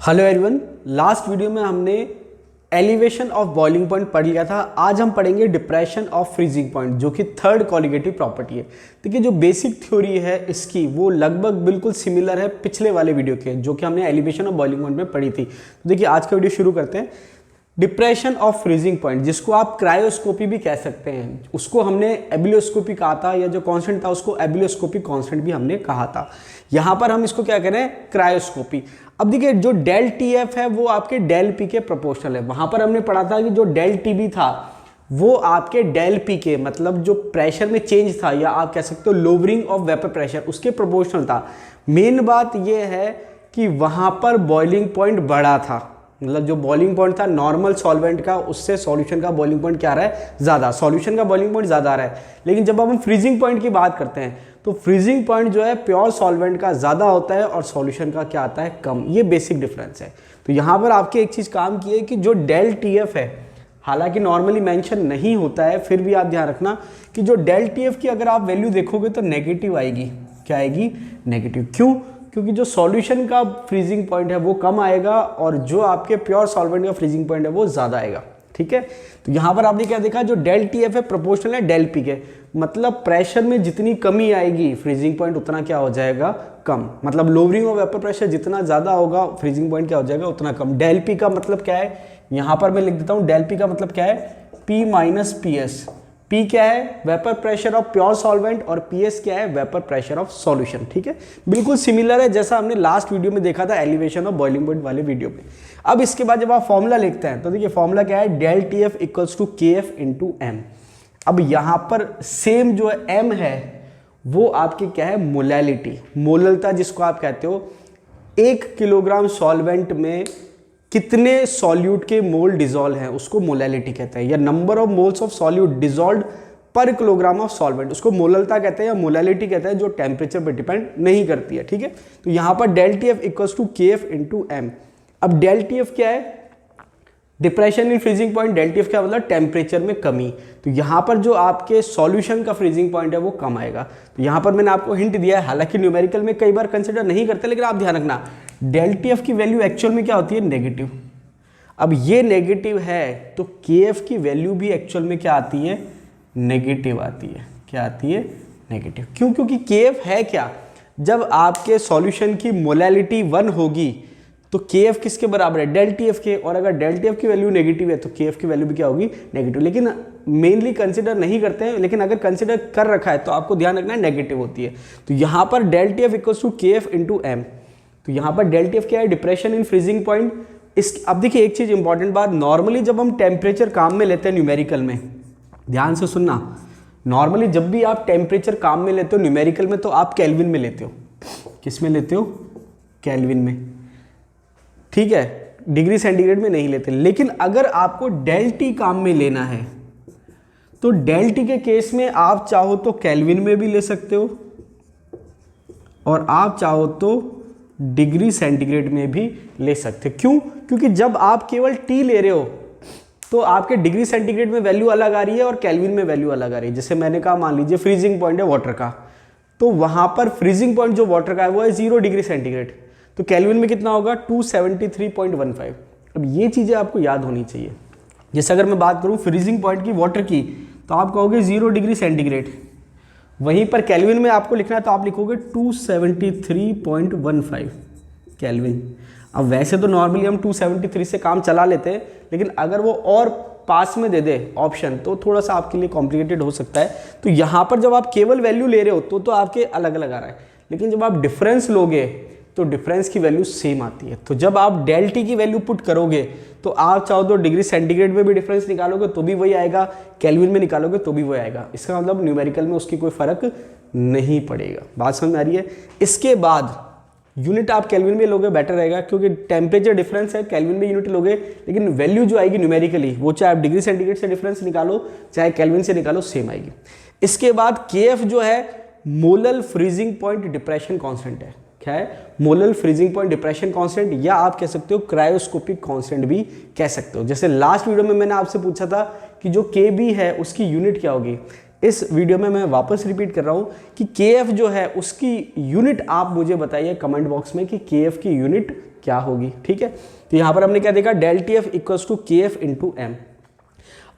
Hello everyone, last video में हमने elevation of boiling point पढ़ लिया था। आज हम पढ़ेंगे डिप्रेशन ऑफ फ्रीजिंग पॉइंट, जो कि थर्ड कॉलिगेटिव प्रॉपर्टी है। देखिए, जो बेसिक थ्योरी है इसकी वो लगभग बिल्कुल सिमिलर है पिछले वाले वीडियो के, जो कि हमने एलिवेशन ऑफ बॉइलिंग पॉइंट में पढ़ी थी। तो देखिए, आज का वीडियो शुरू करते हैं। डिप्रेशन ऑफ फ्रीजिंग पॉइंट, जिसको आप क्रायोस्कोपी भी कह सकते हैं, उसको हमने एबिलियोस्कोपी कहा था, या जो कांस्टेंट था उसको एबिलियोस्कोपी कांस्टेंट भी हमने कहा था। यहां पर हम इसको क्या कह रहे हैं, क्रायोस्कोपी। अब देखिए, जो डेल टी एफ है वो आपके डेल पी के प्रोपोर्शनल है। वहां पर हमने पढ़ा था कि जो डेल टी बी था वो आपके डेल पी के, मतलब जो प्रेशर में चेंज था, या आप कह सकते हो लोवरिंग ऑफ वेपर प्रेशर, उसके प्रोपोर्शनल था। मेन बात यह है कि वहां पर बॉइलिंग पॉइंट बड़ा था, मतलब जो बॉइलिंग पॉइंट था नॉर्मल सॉल्वेंट का, उससे सॉल्यूशन का बॉइलिंग पॉइंट क्या आ रहा है, ज्यादा। सॉल्यूशन का बॉइलिंग पॉइंट ज्यादा आ रहा है। लेकिन जब हम फ्रीजिंग पॉइंट की बात करते हैं तो फ्रीजिंग पॉइंट जो है प्योर सॉल्वेंट का ज्यादा होता है और सॉल्यूशन का क्या आता है, कम। ये बेसिक डिफरेंस है। तो यहां पर आपके एक चीज काम की है कि जो डेल टी एफ है, हालांकि नॉर्मली मेंशन नहीं होता है, फिर भी आप ध्यान रखना कि जो डेल टी एफ की अगर आप वैल्यू देखोगे तो नेगेटिव आएगी। क्या आएगी? नेगेटिव। क्यों? क्योंकि जो सॉल्यूशन का फ्रीजिंग पॉइंट है वो कम आएगा और जो आपके प्योर सॉल्वेंट का फ्रीजिंग पॉइंट है वो ज्यादा आएगा। ठीक है, तो यहां पर आपने क्या देखा, जो डेल टी एफ है प्रोपोर्शनल है डेल पी के, मतलब प्रेशर में जितनी कमी आएगी फ्रीजिंग पॉइंट उतना क्या हो जाएगा, कम। मतलब लोवरिंग ऑफ वेपर प्रेशर जितना ज्यादा होगा फ्रीजिंग पॉइंट क्या हो जाएगा, उतना कम। डेल पी का मतलब क्या है, यहां पर मैं लिख देता हूं, डेल पी का मतलब क्या है, P minus P S. P क्या है, vapour pressure of pure solvent, और PS क्या है, वेपर प्रेशर ऑफ सॉल्यूशन। ठीक है, बिल्कुल सिमिलर है जैसा हमने लास्ट वीडियो में देखा था एलिवेशन ऑफ बॉइलिंग पॉइंट वाले वीडियो में। अब इसके बाद जब आप फॉर्मूला लिखते हैं तो देखिए फॉर्मूला क्या है, del T F equals to K F into M. अब यहां पर सेम जो है m है वो आपकी क्या है, मोलैलिटी, मोललता जिसको आप कहते हो। 1 किलोग्राम सॉल्वेंट में कितने सॉल्यूट के मोल डिजोल्व हैं उसको मोलैलिटी कहते हैं, या number of moles of solute dissolve पर किलोग्राम ऑफ सॉल्वेंट, उसको मोललता कहते हैं या मोलैलिटी कहते हैं, जो टेम्परेचर पर डिपेंड नहीं करती है। ठीक है, तो यहां पर del T F equals to K F into M. अब डेल टी एफ क्या है, depression in freezing point. Del T F क्या मतलब, टेम्परेचर में कमी। तो यहां पर जो आपके सॉल्यूशन का फ्रीजिंग पॉइंट है वो कम आएगा। तो यहां पर मैंने आपको हिंट दिया है, हालांकि न्यूमेरिकल में कई बार कंसिडर नहीं करते, लेकिन आप ध्यान रखना डेल टी एफ की वैल्यू एक्चुअल में क्या होती है, नेगेटिव। अब ये नेगेटिव है तो के एफ की वैल्यू भी एक्चुअल में क्या आती है, नेगेटिव आती है। क्या आती है, नेगेटिव। क्यों? क्योंकि के एफ है क्या, जब आपके सॉल्यूशन की मोलैलिटी 1 होगी तो के एफ किसके बराबर है, डेल टी एफ के। और अगर डेल टी एफ की वैल्यू नेगेटिव है तो के एफ की वैल्यू भी क्या होगी, नेगेटिव। लेकिन मेनली कंसिडर नहीं करते हैं, लेकिन अगर कंसिडर कर रखा है तो आपको ध्यान रखना है नेगेटिव होती है। तो यहां पर del T F equals to K F into M. तो यहां पर डेल टी एफ क्या है, डिप्रेशन इन फ्रीजिंग पॉइंट। अब देखिए एक चीज इंपॉर्टेंट बात, नॉर्मली जब हम टेम्परेचर काम में लेते हैं न्यूमेरिकल में, ध्यान से सुनना, नॉर्मली जब भी आप टेम्परेचर काम में लेते हो न्यूमेरिकल में तो आप केल्विन में लेते हो। किस में लेते हो, केल्विन में। ठीक है, डिग्री सेंटीग्रेड में नहीं लेते। लेकिन अगर आपको डेल टी काम में लेना है तो डेल टी के केस में आप चाहो तो केल्विन में भी ले सकते हो और आप चाहो तो डिग्री सेंटीग्रेड में भी ले सकते हो। क्यों? क्योंकि जब आप केवल टी ले रहे हो तो आपके डिग्री सेंटीग्रेड में वैल्यू अलग आ रही है और केल्विन में वैल्यू अलग आ रही है। जैसे मैंने कहा, मान लीजिए फ्रीजिंग पॉइंट है वाटर का, तो वहां पर फ्रीजिंग पॉइंट जो वाटर का है वो है 0 डिग्री सेंटीग्रेड, तो केल्विन में कितना होगा, 273.15। अब ये चीजें आपको याद होनी चाहिए। जैसे अगर मैं बात करूं फ्रीजिंग पॉइंट की वाटर की, तो आप कहोगे 0 डिग्री सेंटीग्रेड, वहीं पर केल्विन में आपको लिखना है तो आप लिखोगे 273.15 केल्विन। अब वैसे तो नॉर्मली हम 273 से काम चला लेते हैं, लेकिन अगर वो और पास में दे दे ऑप्शन तो थोड़ा सा आपके लिए कॉम्प्लिकेटेड हो सकता है। तो यहां पर जब आप केवल वैल्यू ले रहे हो तो आपके अलग अलग आ रहा है, लेकिन जब आप डिफरेंस लोगे तो डिफरेंस की वैल्यू सेम आती है। तो जब आप डेल टी की वैल्यू पुट करोगे तो आप चाहो तो डिग्री सेंटीग्रेड में भी डिफरेंस निकालोगे तो भी वही आएगा, केल्विन में निकालोगे तो भी वही आएगा। इसका मतलब न्यूमेरिकल में उसकी कोई फर्क नहीं पड़ेगा। बात समझ में आ रही है? इसके बाद यूनिट आप केल्विन में लोगे बेटर रहेगा, क्योंकि टेम्परेचर डिफरेंस है, केल्विन में यूनिट लोगे, लेकिन वैल्यू जो आएगी न्यूमेरिकली वो चाहे आप डिग्री सेंटीग्रेड से डिफरेंस निकालो चाहे केल्विन से निकालो, सेम आएगी। इसके बाद के एफ जो है molal freezing point depression constant है। क्या है, molal freezing point depression constant, या आप कह सकते हो क्रायोस्कोपिक कांस्टेंट भी कह सकते हो। जैसे लास्ट वीडियो में मैंने आपसे पूछा था कि जो के बी है उसकी यूनिट क्या होगी, इस वीडियो में मैं वापस रिपीट कर रहा हूं कि के एफ जो है उसकी यूनिट आप मुझे बताइए कमेंट बॉक्स में कि के एफ की यूनिट क्या होगी। ठीक है, तो यहाँ पर हमने क्या देखा, del T F equals to K F into M.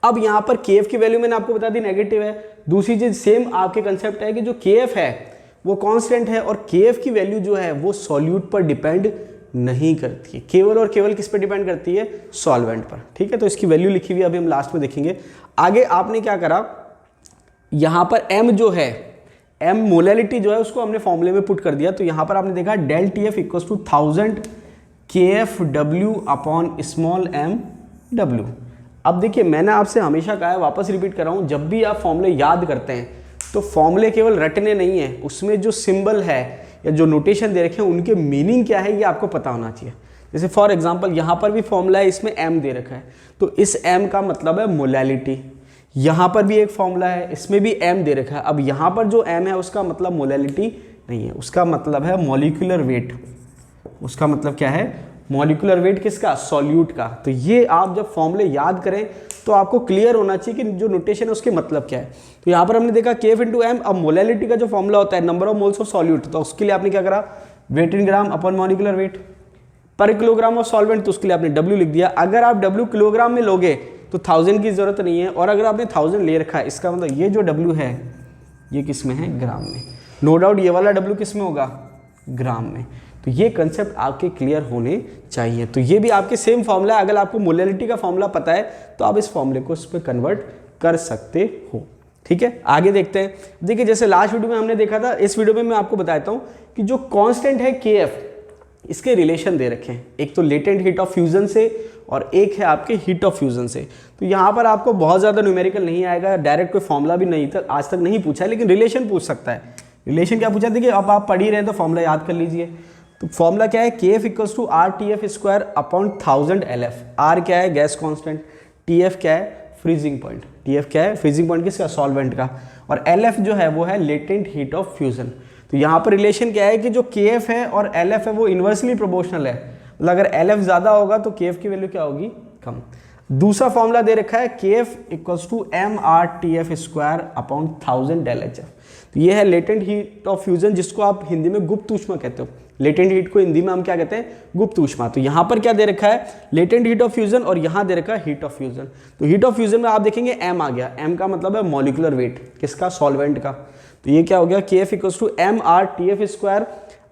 अब यहाँ पर के एफ की वैल्यू मैंने आपको बता दी नेगेटिव है। दूसरी चीज सेम आपके कंसेप्ट है कि जो के एफ है वो कांस्टेंट है और के एफ की वैल्यू जो है वो सॉल्यूट पर डिपेंड नहीं करती है, केवल और केवल किस पर डिपेंड करती है, सॉल्वेंट पर। ठीक है, तो इसकी वैल्यू लिखी हुई अभी हम लास्ट में देखेंगे। आगे आपने क्या करा, यहाँ पर m जो है, m मोलैलिटी जो है उसको हमने फॉर्मूले में पुट कर दिया। तो यहाँ पर आपने देखा del T F equals to 1000 K F W upon small M W. अब देखिए मैंने आपसे हमेशा कहा है, वापस रिपीट कर रहा हूँ, जब भी आप फॉर्मूले याद करते हैं तो फॉर्मूले केवल रटने नहीं है, उसमें जो सिंबल है या जो नोटेशन दे रखे हैं उनके मीनिंग क्या है ये आपको पता होना चाहिए। जैसे फॉर एग्जांपल यहाँ पर भी फॉर्मूला है, इसमें m दे रखा है, तो इस m का मतलब है मोलैलिटी। यहाँ पर भी एक फॉर्मूला है, इसमें भी m दे रखा है। अब यहाँ पर जो m है उसका मतलब मोलैलिटी नहीं है, उसका मतलब है मॉलिक्यूलर वेट। उसका मतलब क्या है, मॉलिक्यूलर वेट किसका, सॉल्यूट का। तो ये आप जब फॉर्मूले याद करें तो आपको क्लियर होना चाहिए कि जो नोटेशन है उसके मतलब क्या है। तो यहाँ पर हमने देखा के एफ इंटू एम। अब मोलैलिटी का जो फॉर्मूला होता है number of moles of solute, तो उसके लिए आपने क्या करा, वेट इन ग्राम अपॉन मॉलिक्यूलर वेट पर किलोग्राम ऑफ सॉल्वेंट, तो उसके लिए आपने W लिख दिया। अगर आप W किलोग्राम में लोगे तो 1000 की जरूरत नहीं है, और अगर आपने 1000 ले रखा है इसका मतलब ये जो W है ये किस में है, ग्राम में। नो डाउट ये वाला W किस में होगा, ग्राम में। तो ये कंसेप्ट आपके क्लियर होने चाहिए। तो ये भी आपके सेम फॉर्मूला है, अगर आपको मोलैलिटी का फॉर्मूला पता है तो आप इस फॉर्मूले को उस पर कन्वर्ट कर सकते हो। ठीक है, आगे देखते हैं। देखिए जैसे लास्ट वीडियो में हमने देखा था, इस वीडियो में मैं आपको बताता हूँ कि जो कांस्टेंट है के एफ, इसके रिलेशन दे रखे हैं, एक तो लेटेंट हीट ऑफ फ्यूजन से और एक है आपके हीट ऑफ फ्यूजन से। तो यहाँ पर आपको बहुत ज़्यादा न्यूमेरिकल नहीं आएगा, डायरेक्ट कोई फॉर्मूला भी नहीं था आज तक नहीं पूछा है, लेकिन रिलेशन पूछ सकता है। रिलेशन क्या पूछा, देखिए अब आप पढ़ ही रहे हैं तो फॉर्मूला याद कर लीजिए। तो फॉर्मूला क्या है, K F equals to R T F square upon 1000 L F. R क्या है, गैस कांस्टेंट, टी एफ क्या है, फ्रीजिंग पॉइंट। टी एफ क्या है, फ्रीजिंग पॉइंट किसका, सॉल्वेंट का, और एल एफ जो है वो है लेटेंट हीट ऑफ फ्यूजन। तो यहाँ पर रिलेशन क्या है कि जो के एफ है और एल एफ है वो इन्वर्सली प्रोपोर्शनल है, मतलब अगर एल एफ ज़्यादा होगा तो के एफ की वैल्यू क्या होगी, कम। दूसरा फॉर्मूला दे रखा है K F equals to M R T F square upon 1000 del H F. तो ये है लेटेंट हीट ऑफ फ्यूजन, जिसको आप हिंदी में गुप्त ऊष्मा कहते हो। लेटेंट हीट को हिंदी में हम क्या कहते हैं, गुप्त ऊष्मा। तो यहाँ पर क्या दे रखा है, लेटेंट हीट ऑफ फ्यूजन, और यहाँ दे रखा है हीट ऑफ फ्यूजन। तो हीट ऑफ फ्यूजन में आप देखेंगे m आ गया, m का मतलब है मॉलिक्यूलर वेट किसका, सॉल्वेंट का। तो ये क्या हो गया, K F equals to M R T F square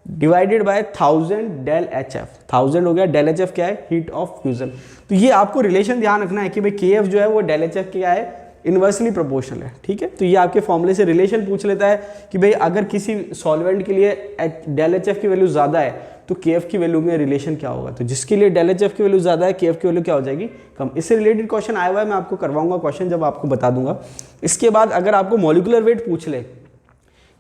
divided by 1000 del H F. 1000 हो गया, डेल एच एफ क्या है, हीट ऑफ फ्यूजन। तो ये आपको रिलेशन ध्यान रखना है कि भाई के एफ जो है वो डेल एच एफ क्या है, इन्वर्सली प्रोपोर्शनल है। ठीक है, तो ये आपके फॉर्मूले से रिलेशन पूछ लेता है कि भाई अगर किसी सॉल्वेंट के लिए डेल एच एफ की वैल्यू ज़्यादा है तो के एफ की वैल्यू में रिलेशन क्या होगा। तो जिसके लिए डेल एच एफ की वैल्यू ज़्यादा है, के एफ की वैल्यू क्या हो जाएगी, कम। इससे रिलेटेड क्वेश्चन आया हुआ है, मैं आपको करवाऊंगा क्वेश्चन जब आपको बता दूंगा। इसके बाद अगर आपको मॉलिक्यूलर वेट पूछ ले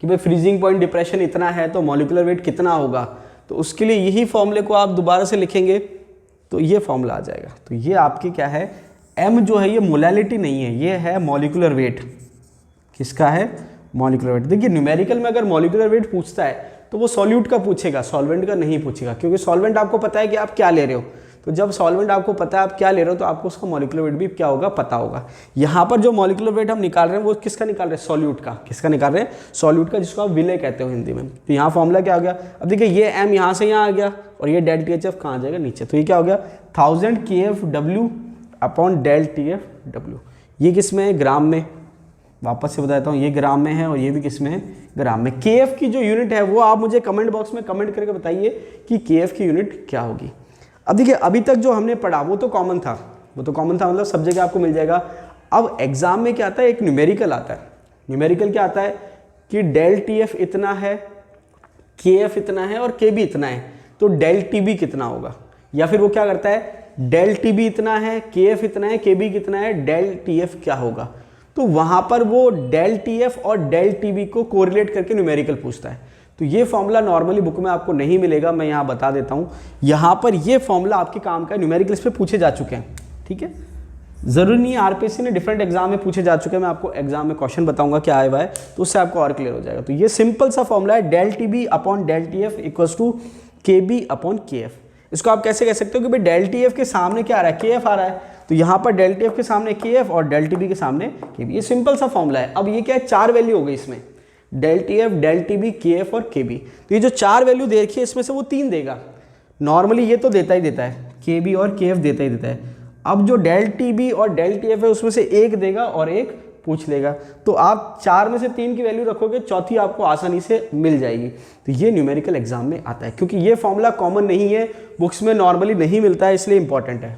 कि भाई फ्रीजिंग पॉइंट डिप्रेशन इतना है तो मॉलिक्यूलर वेट कितना होगा, तो उसके लिए यही फॉर्मूले को आप दोबारा से लिखेंगे तो ये फॉर्मूला आ जाएगा। तो ये आपकी क्या है, m जो है ये मोलैलिटी नहीं है, ये है मॉलिक्यूलर वेट। किसका है, मॉलिक्यूलर वेट। देखिए न्यूमेरिकल में अगर मॉलिक्यूलर वेट पूछता है तो वो सॉल्यूट का पूछेगा, सॉल्वेंट का नहीं पूछेगा, क्योंकि सॉल्वेंट आपको पता है कि आप क्या ले रहे हो। तो जब सॉल्वेंट आपको पता है आप क्या ले रहे हो तो आपको उसका मॉलिक्यूलर वेट भी क्या होगा, पता होगा। यहाँ पर जो मॉलिक्यूलर वेट हम निकाल रहे हैं वो किसका निकाल रहे हैं, सॉल्यूट का। किसका निकाल रहे हैं, सॉल्यूट का, जिसको आप विलय कहते हो हिंदी में। तो यहाँ फॉर्मूला क्या हो गया, अब देखिए ये m यहाँ से यहाँ आ गया और ये डेल टी एच एफ कहाँ आ जाएगा, नीचे। तो ये क्या हो गया, 1000 K F W upon del T F W. ये किस में है, ग्राम में। वापस से बताता हूँ, ये ग्राम में है और ये भी किस में है, ग्राम में। के एफ की जो यूनिट है वो आप मुझे कमेंट बॉक्स में कमेंट करके बताइए कि के एफ की यूनिट क्या होगी। अब देखिए अभी तक जो हमने पढ़ा वो तो कॉमन था, मतलब सब जगह आपको मिल जाएगा। अब एग्जाम में क्या आता है, एक न्यूमेरिकल आता है। न्यूमेरिकल क्या आता है कि डेल टी एफ इतना है, के एफ इतना है और के बी इतना है, तो डेल टी बी कितना होगा। या फिर वो क्या करता है, डेल टी बी इतना है, के एफ इतना है, के बी कितना है, डेल टी एफ क्या होगा। तो वहां पर वो डेल टी एफ और डेल टी बी को कोरिलेट करके न्यूमेरिकल पूछता है। तो ये फॉर्मूला नॉर्मली बुक में आपको नहीं मिलेगा, मैं यहाँ बता देता हूँ। यहाँ पर ये फॉर्मूला आपके काम का, न्यूमेरिकल्स पे पूछे जा चुके हैं। ठीक है, जरूरी नहीं है आरपीएससी ने डिफरेंट एग्जाम में पूछे जा चुके हैं, मैं आपको एग्जाम में क्वेश्चन बताऊंगा क्या आया हुआ है, तो उससे आपको और क्लियर हो जाएगा। तो ये सिंपल सा फॉर्मूला है, del T B upon del T F equals to K B upon K F. इसको आप कैसे कह सकते हो कि भाई डेल टी एफ के सामने क्या आ रहा है, के एफ आ रहा है, तो यहाँ पर डेल टी एफ के सामने के एफ और डेल टी बी के सामने के बी। ये सिंपल सा फॉर्मूला है। अब ये क्या है, 4 वैल्यू हो गई इसमें, del T F, del T B, K F और के बी। तो ये जो 4 वैल्यू दे रखी है इसमें से वो 3 देगा। नॉर्मली ये तो देता ही देता है, के बी और के एफ देता ही देता है। अब जो डेल टी बी और डेल टी एफ है उसमें से एक देगा और एक पूछ लेगा, तो आप 4 में से 3 की वैल्यू रखोगे, चौथी आपको आसानी से मिल जाएगी। तो ये न्यूमेरिकल एग्जाम में आता है, क्योंकि ये फॉर्मूला कॉमन नहीं है, बुक्स में नॉर्मली नहीं मिलता है, इसलिए इंपॉर्टेंट है।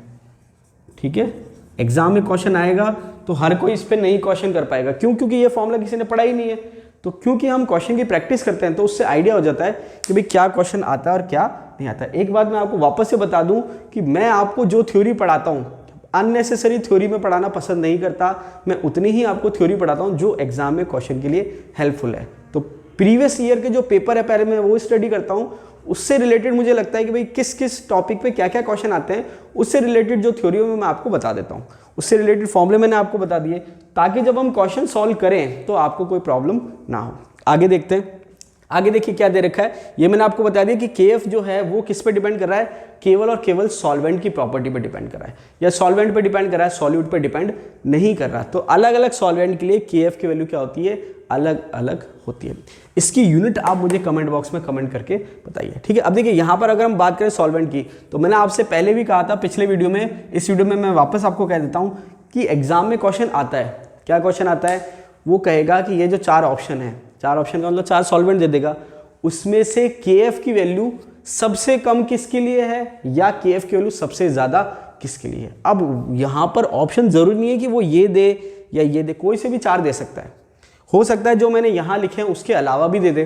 ठीक है, एग्जाम में क्वेश्चन आएगा तो हर कोई इस पर नहीं क्वेश्चन कर पाएगा। क्यों? क्योंकि ये फॉर्मूला किसी ने पढ़ा ही नहीं है। तो क्योंकि हम क्वेश्चन की प्रैक्टिस करते हैं तो उससे आइडिया हो जाता है कि भाई क्या क्वेश्चन आता है और क्या नहीं आता। एक बात मैं आपको वापस से बता दूं कि मैं आपको जो थ्योरी पढ़ाता हूं, अननेसेसरी थ्योरी में पढ़ाना पसंद नहीं करता, मैं उतनी ही आपको थ्योरी पढ़ाता हूं जो एग्जाम में क्वेश्चन के लिए हेल्पफुल है। तो प्रीवियस ईयर के जो पेपर है पहले मैं वो स्टडी करता हूं, उससे रिलेटेड मुझे लगता है कि भाई किस किस टॉपिक पे क्या क्या क्वेश्चन आते हैं, उससे रिलेटेड जो थ्योरी में मैं आपको बता देता हूं, उससे रिलेटेड फॉर्मूले मैंने आपको बता दिए, ताकि जब हम क्वेश्चन सॉल्व करें तो आपको कोई प्रॉब्लम ना हो। आगे देखते हैं। आगे देखिए क्या दे रखा है, ये मैंने आपको बता दिया कि केएफ जो है वो किस पे डिपेंड कर रहा है, केवल और केवल सॉल्वेंट की प्रॉपर्टी पे डिपेंड कर रहा है, या सॉल्वेंट पे डिपेंड कर रहा है, सॉल्यूट पे डिपेंड नहीं कर रहा। तो अलग अलग सॉल्वेंट के लिए केएफ की वैल्यू क्या होती है, अलग अलग होती है। इसकी यूनिट आप मुझे कमेंट बॉक्स में कमेंट करके बताइए। ठीक है, अब देखिए यहाँ पर अगर हम बात करें सॉल्वेंट की, तो मैंने आपसे पहले भी कहा था पिछले वीडियो में, इस वीडियो में मैं वापस आपको कह देता हूँ कि एग्जाम में क्वेश्चन आता है। क्या क्वेश्चन आता है? वो कहेगा कि ये जो 4 ऑप्शन है, 4 ऑप्शन का मतलब 4 सॉल्वेंट दे देगा, उसमें से केएफ की वैल्यू सबसे कम किसके लिए है या केएफ की वैल्यू सबसे ज्यादा किसके लिए है। अब यहां पर ऑप्शन जरूरी नहीं है कि वो ये दे या ये दे, कोई से भी 4 दे सकता है। हो सकता है जो मैंने यहां लिखे हैं उसके अलावा भी दे दे,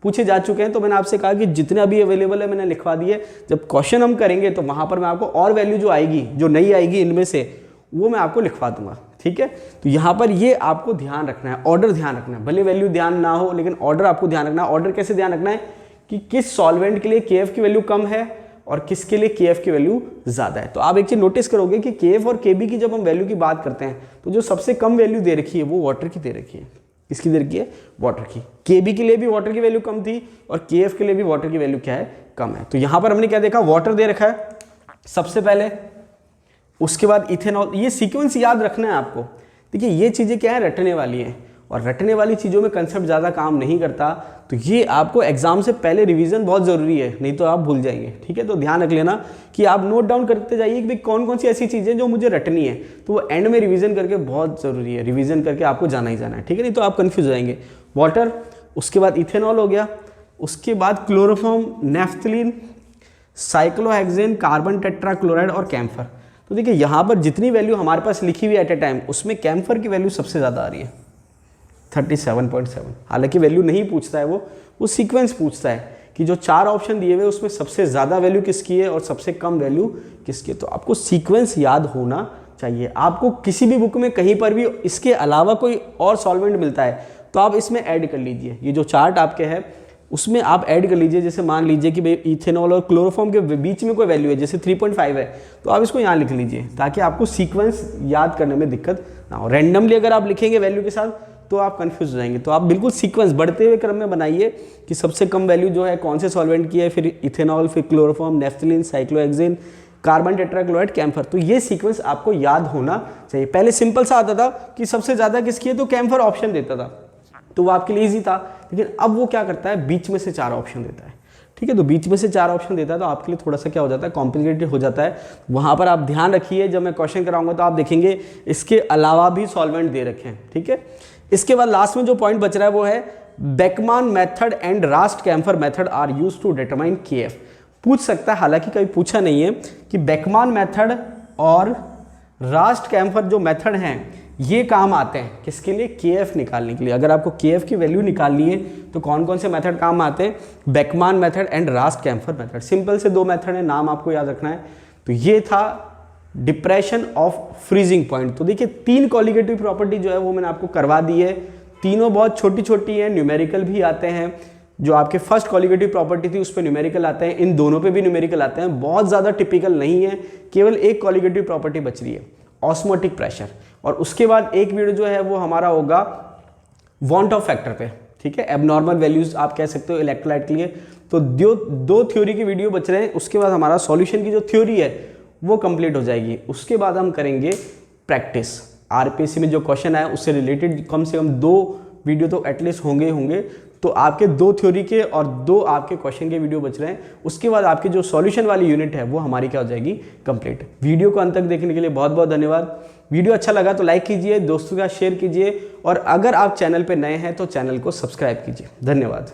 पूछे जा चुके हैं। तो मैंने आपसे कहा कि जितने अभी अवेलेबल है मैंने लिखवा दिए, जब क्वेश्चन हम करेंगे तो वहां पर मैं आपको और वैल्यू जो आएगी, जो नहीं आएगी इनमें से, वो मैं आपको लिखवा दूंगा। ठीक है, तो यहाँ पर ये आपको ध्यान रखना है, ऑर्डर ध्यान रखना है, भले वैल्यू ध्यान ना हो लेकिन ऑर्डर आपको ध्यान रखना है। ऑर्डर कैसे ध्यान रखना है कि किस सॉल्वेंट के लिए केएफ की वैल्यू कम है और किसके लिए केएफ की वैल्यू ज्यादा है। तो आप एक चीज नोटिस करोगे कि केएफ और केबी की जब हम वैल्यू की बात करते हैं तो जो सबसे कम वैल्यू दे रखी है वो वाटर की दे रखी है। किसकी दे रखी है? वाटर की। केबी के लिए भी वाटर की वैल्यू कम थी और केएफ के लिए भी वाटर की वैल्यू क्या है? कम है। तो यहां पर हमने क्या देखा, वाटर दे रखा है सबसे पहले, उसके बाद इथेनॉल। ये सीक्वेंस याद रखना है आपको। देखिए ये चीजें क्या है, रटने वाली हैं, और रटने वाली चीजों में कंसेप्ट ज्यादा काम नहीं करता। तो ये आपको एग्जाम से पहले रिवीजन बहुत जरूरी है, नहीं तो आप भूल जाएंगे। ठीक है, तो ध्यान रख लेना कि आप नोट डाउन करते जाइए कि भाई कौन कौन सी ऐसी चीजें जो मुझे रटनी है, तो वो एंड में रिवीजन करके बहुत जरूरी है। रिवीजन करके आपको जाना ही जाना है। ठीक है, नहीं तो आप कंफ्यूज हो जाएंगे। वाटर, उसके बाद इथेनॉल हो गया, उसके बाद chloroform, naphthalene, cyclohexane, carbon tetrachloride और कैम्फर। तो देखिए यहाँ पर जितनी वैल्यू हमारे पास लिखी हुई एट ए टाइम, उसमें कैम्फर की वैल्यू सबसे ज़्यादा आ रही है 37.7। हालांकि वैल्यू नहीं पूछता है वो सीक्वेंस पूछता है कि जो 4 ऑप्शन दिए हुए उसमें सबसे ज़्यादा वैल्यू किसकी है और सबसे कम वैल्यू किसकी है। तो आपको सीक्वेंस याद होना चाहिए। आपको किसी भी बुक में कहीं पर भी इसके अलावा कोई और सॉल्वेंट मिलता है तो आप इसमें ऐड कर लीजिए। ये जो चार्ट आपके है उसमें आप ऐड कर लीजिए। जैसे मान लीजिए कि भाई इथेनॉल और क्लोरोफॉर्म के बीच में कोई वैल्यू है, जैसे 3.5 है, तो आप इसको यहाँ लिख लीजिए ताकि आपको सीक्वेंस याद करने में दिक्कत ना हो। रैंडमली अगर आप लिखेंगे वैल्यू के साथ तो आप कंफ्यूज हो जाएंगे। तो आप बिल्कुल सीक्वेंस बढ़ते हुए क्रम में बनाइए कि सबसे कम वैल्यू जो है कौन से सॉल्वेंट की है, फिर इथेनॉल, फिर chloroform, naphthalene, cyclohexane, carbon tetrachloride, camphor. तो ये सीक्वेंस आपको याद होना चाहिए। पहले सिंपल सा आता था कि सबसे ज्यादा किसकी है, तो कैम्फर ऑप्शन देता था, तो वो आपके लिए ईजी था। लेकिन अब वो क्या करता है, बीच में से 4 ऑप्शन देता है। ठीक है, तो बीच में से 4 ऑप्शन देता है तो आपके लिए थोड़ा सा क्या हो जाता है, कॉम्प्लिकेटेड हो जाता है। वहां पर आप ध्यान रखिए, जब मैं क्वेश्चन कराऊंगा तो आप देखेंगे इसके अलावा भी सॉल्वेंट दे रखे हैं। ठीक है, इसके बाद लास्ट में जो पॉइंट बच रहा है वो है Beckmann method and Rast camphor method are used to determine Kf. पूछ सकता है, हालांकि कभी पूछा नहीं है, कि बेकमान मेथड और रास्ट कैम्फर जो मेथड हैं ये काम आते हैं किसके लिए, केएफ निकालने के लिए। अगर आपको केएफ की वैल्यू निकालनी है तो कौन कौन से मेथड काम आते हैं, Beckmann method and Rast camphor method. Simple से 2 मेथड है, नाम आपको याद रखना है। तो ये था डिप्रेशन ऑफ फ्रीजिंग पॉइंट। तो देखिए 3 कॉलिगेटिव प्रॉपर्टी जो है वो मैंने आपको करवा दी है। तीनों बहुत छोटी छोटी हैं, न्यूमेरिकल भी आते हैं। जो आपके फर्स्ट कॉलिगेटिव प्रॉपर्टी थी उस पर न्यूमेरिकल आते हैं, इन दोनों पे भी न्यूमेरिकल आते हैं। बहुत ज़्यादा टिपिकल नहीं है, केवल एक कॉलिगेटिव प्रॉपर्टी बच रही है, ऑस्मोटिक प्रेशर। और उसके बाद एक वीडियो जो है वो हमारा होगा वांट ऑफ फैक्टर पे। ठीक है, एबनॉर्मल वैल्यूज आप कह सकते हो इलेक्ट्रोलाइट के लिए। तो 2 थ्योरी की वीडियो बच रहे हैं, उसके बाद हमारा सॉल्यूशन की जो थ्योरी है वो कंप्लीट हो जाएगी। उसके बाद हम करेंगे प्रैक्टिस। आरपीएससी में जो क्वेश्चन आए उससे रिलेटेड कम से कम 2 वीडियो तो एटलीस्ट होंगे ही होंगे। तो आपके 2 थ्योरी के और 2 आपके क्वेश्चन के वीडियो बच रहे हैं। उसके बाद आपकी जो सॉल्यूशन वाली यूनिट है वो हमारी क्या हो जाएगी, कंप्लीट। वीडियो को अंत तक देखने के लिए बहुत बहुत धन्यवाद। वीडियो अच्छा लगा तो लाइक कीजिए, दोस्तों के साथ शेयर कीजिए, और अगर आप चैनल पे नए हैं तो चैनल को सब्सक्राइब कीजिए। धन्यवाद।